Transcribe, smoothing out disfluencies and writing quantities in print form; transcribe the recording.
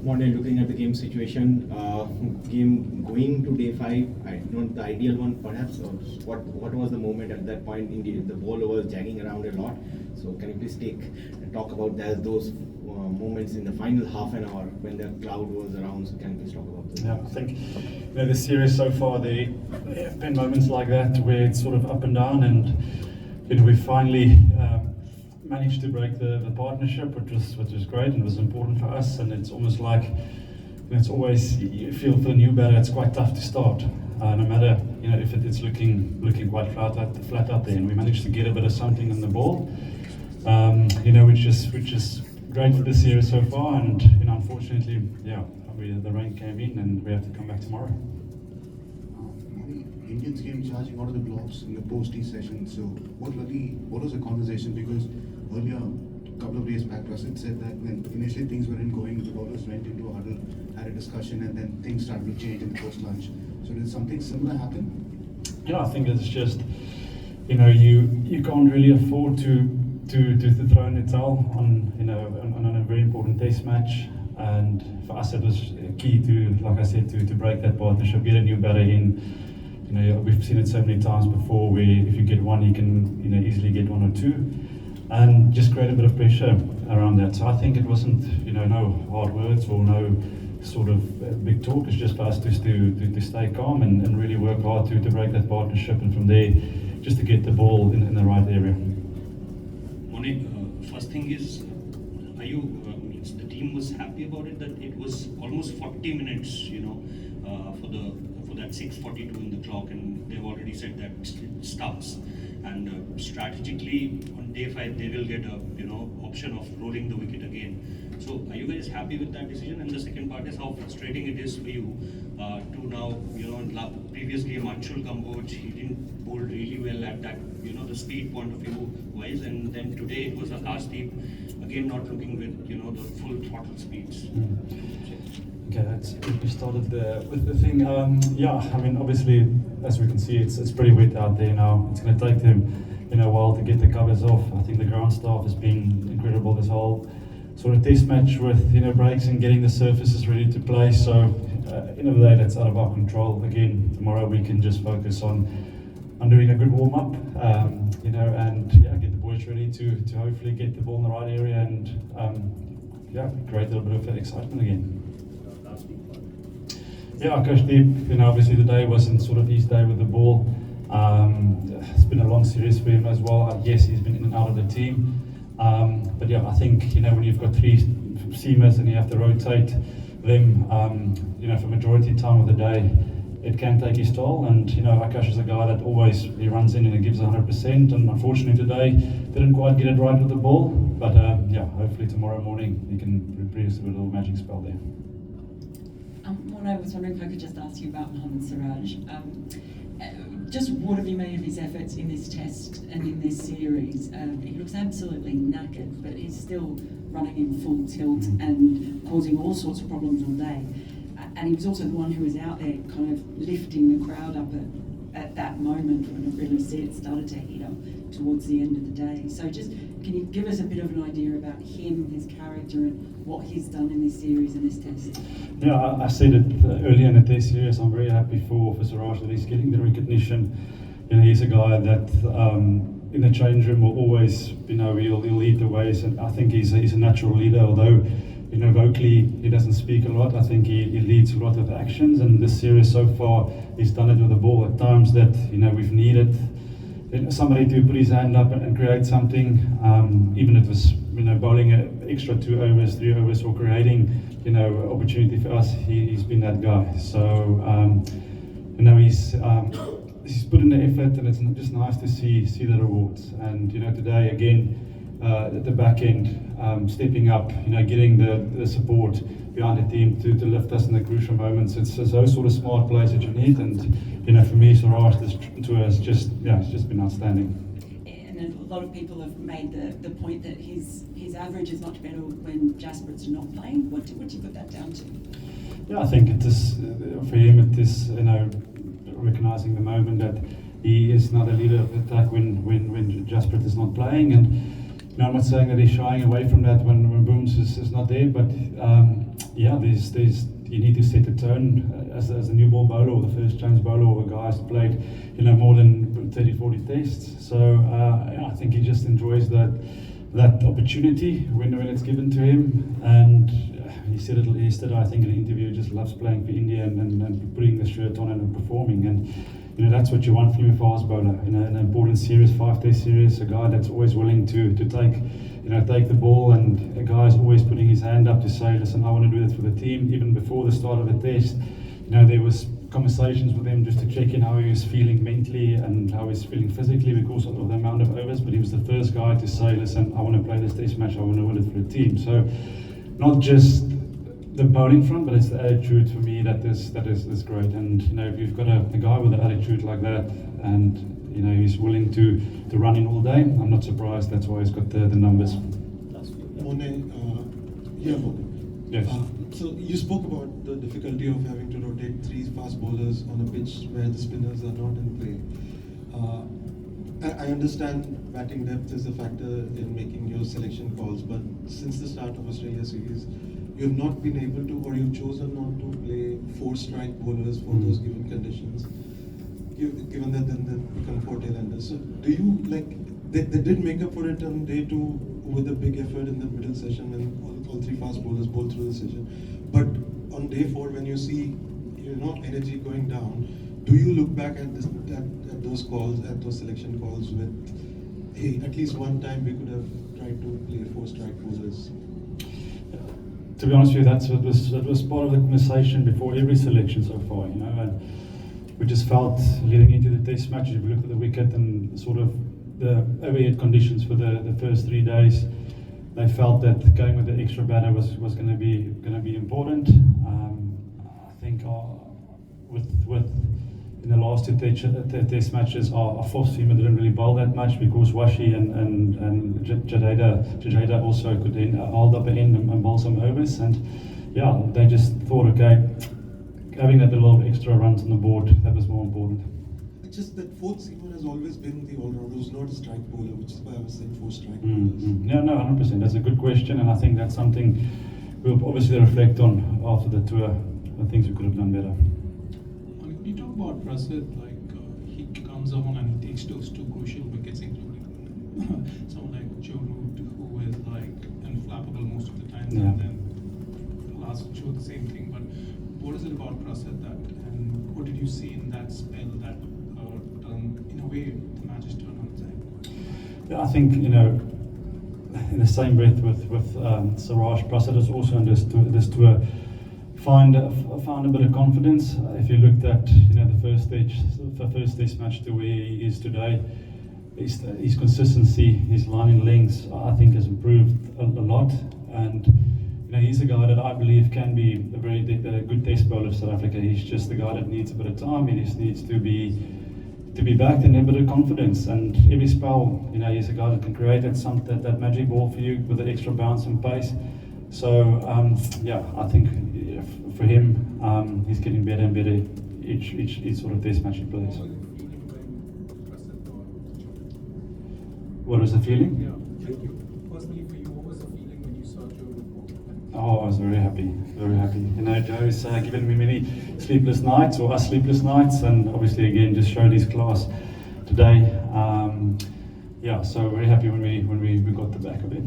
Morne, looking at the game situation, game going to day 5, not the ideal one perhaps, or what was the moment at that point? Indeed, the ball was jagging around a lot. So can you please talk about those moments in the final half an hour when the crowd was around? So can you please talk about those? Yeah, I think the series so far, there have been moments like that where it's sort of up and down, and we finally managed to break the partnership, which was great and was important for us. And it's almost like it's always, you feel for the new batter, it's quite tough to start, no matter if it's looking quite flat out there. And we managed to get a bit of something in the ball, which is great for this series so far. And unfortunately, the rain came in and we have to come back tomorrow. Indians came charging out of the blocks in the post-tea session. So what was the conversation? Because earlier, a couple of days back, Prasid said that when initially things weren't going, the bowlers went into a huddle, had a discussion, and then things started to change in the post-lunch. So did something similar happen? Yeah, I think it's just, you can't really afford to throw in the towel on a very important test match. And for us, it was key to, like I said, to break that partnership, get a new batter in. We've seen it so many times before where if you get one, you can easily get one or two, and just create a bit of pressure around that. So I think it wasn't no hard words or no sort of big talk. It's just for us just to stay calm and really work hard to break that partnership, and from there just to get the ball in the right area. Morne, first thing is, the team was happy about it, that it was almost 40 minutes, for that 6:42 in the clock, and they've already said that it stops. And strategically, on day 5, they will get a option of rolling the wicket again. So, are you guys happy with that decision? And the second part is how frustrating it is for you to now, in the previous game, Anshul Kamboj, he didn't bowl really well at that, the speed point of view wise, and then today it was Akashdeep again not looking with the full throttle speeds. Okay, we started with the thing. Obviously, as we can see, it's pretty wet out there now. It's going to take them a while to get the covers off. I think the ground staff has been incredible this whole sort of test match with breaks and getting the surfaces ready to play. So end of the day, that's out of our control. Again, tomorrow we can just focus on doing a good warm up, and get the boys ready to hopefully get the ball in the right area and create a little bit of excitement again. Yeah, Akashdeep, obviously the day wasn't sort of his day with the ball. It's been a long series for him as well. Yes, he's been in and out of the team. But yeah, I think, when you've got 3 seamers and you have to rotate them, for majority time of the day, it can take his toll. And, Akash is a guy that always, he runs in and he gives 100%. And unfortunately today, didn't quite get it right with the ball. But hopefully tomorrow morning, he can produce a little magic spell there. Morne, I was wondering if I could just ask you about Mohammed Siraj. Just what have you made of his efforts in this test and in this series? He looks absolutely knackered, but he's still running in full tilt and causing all sorts of problems all day. And he was also the one who was out there kind of lifting the crowd up at that moment when it really started to heat up towards the end of the day. So just, can you give us a bit of an idea about him, his character, and what he's done in this series and this test? Yeah, I said it earlier in the test series. I'm very happy for Siraj that he's getting the recognition. He's a guy that in the change room will always, he'll lead the ways, and I think he's a natural leader. Although, vocally he doesn't speak a lot, I think he leads a lot of actions. And this series so far, he's done it with the ball at times that we've needed somebody to put his hand up and create something. Even if it was bowling an extra 2 overs, 3 overs, or creating opportunity for us, he's been that guy. So he's put in the effort, and it's just nice to see the rewards. And today again, at the back end, stepping up, getting the support behind the team to lift us in the crucial moments. It's those sort of smart plays that you need. And for me, Siraj, this tour has it's just been outstanding. And a lot of people have made the point that his average is much better when Jasper's not playing. What do you put that down to? Yeah, I think it is, for him, it is recognising the moment that he is not a leader of the attack when Jasper is not playing. And No, I'm not saying that he's shying away from that when Booms is not there, but yeah, there's you need to set the tone as a new ball bowler or the first chance bowler or a guy who's played more than 30, 40 tests. So yeah, I think he just enjoys that opportunity when it's given to him. And he said it yesterday, I think, in an interview, he just loves playing for India and putting the shirt on and performing. And that's what you want from a fast bowler in an important series, 5-test series. A guy that's always willing to take the ball, and a guy is always putting his hand up to say, listen, I want to do this for the team. Even before the start of the test, there was conversations with him just to check in how he was feeling mentally and how he's feeling physically because of the amount of overs. But he was the first guy to say, listen, I want to play this test match, I want to win it for the team. So not just the bowling front, but it's the attitude for me that is great. And if you've got a guy with an attitude like that, and he's willing to run in all day, I'm not surprised. That's why he's got the numbers. Morne, Yes. So you spoke about the difficulty of having to rotate 3 fast bowlers on a pitch where the spinners are not in play. I understand batting depth is a factor in making your selection calls, but since the start of Australia series, you have not been able to, or you've chosen not to play 4-strike bowlers for those given conditions, given that then they become 4 tailenders. So do you, they did make up for it on day 2 with a big effort in the middle session when all 3 fast bowlers bowled through the session. But on day 4, when you see energy going down, do you look back at those calls, at those selection calls with, hey, at least one time we could have tried to play 4-strike bowlers? To be honest with you, that was part of the conversation before every selection so far, and we just felt leading into the test match, if we looked at the wicket and sort of the overhead conditions for the first 3 days, they felt that going with the extra batter was going to be important. I think with in the last 2 test matches, our fourth seamer didn't really bowl that much because Washi and Jadeja also could then hold up an end and bowl some overs. And yeah, they just thought, okay, having that little extra runs on the board, that was more important. It's just that fourth seamer has always been the all-rounder who's not a strike bowler, which is why I was saying 4-strike bowlers. Yeah, no, 100%. That's a good question, and I think that's something we'll obviously reflect on after the tour, the things we could have done better. When you talk about Prasid, he comes along and he takes those 2 crucial wickets, including someone like Joe Root, who is unflappable most of the time, Yeah. and then last 2 the same thing. But what is it about Prasid and what did you see in that spell that in a way the matches turned on its head? Yeah, I think in the same breath with Siraj, Prasid is also in this tour. Found a bit of confidence. If you looked at the first test match to where he is today, his consistency, his lining lengths, I think has improved a lot. And he's a guy that I believe can be a very good test bowler of South Africa. He's just the guy that needs a bit of time. He just needs to be backed and a bit of confidence. And every spell, he's a guy that can create that magic ball for you with the extra bounce and pace. So yeah, I think for him, he's getting better and better each sort of test match he plays. What was the feeling? Yeah, thank you. Personally, for you, what was the feeling when you saw Joe report? Oh, I was very happy, very happy. Joe's given me many sleepless nights, or us sleepless nights, and obviously again just showed his class today. Yeah, so very happy when we got the back of it.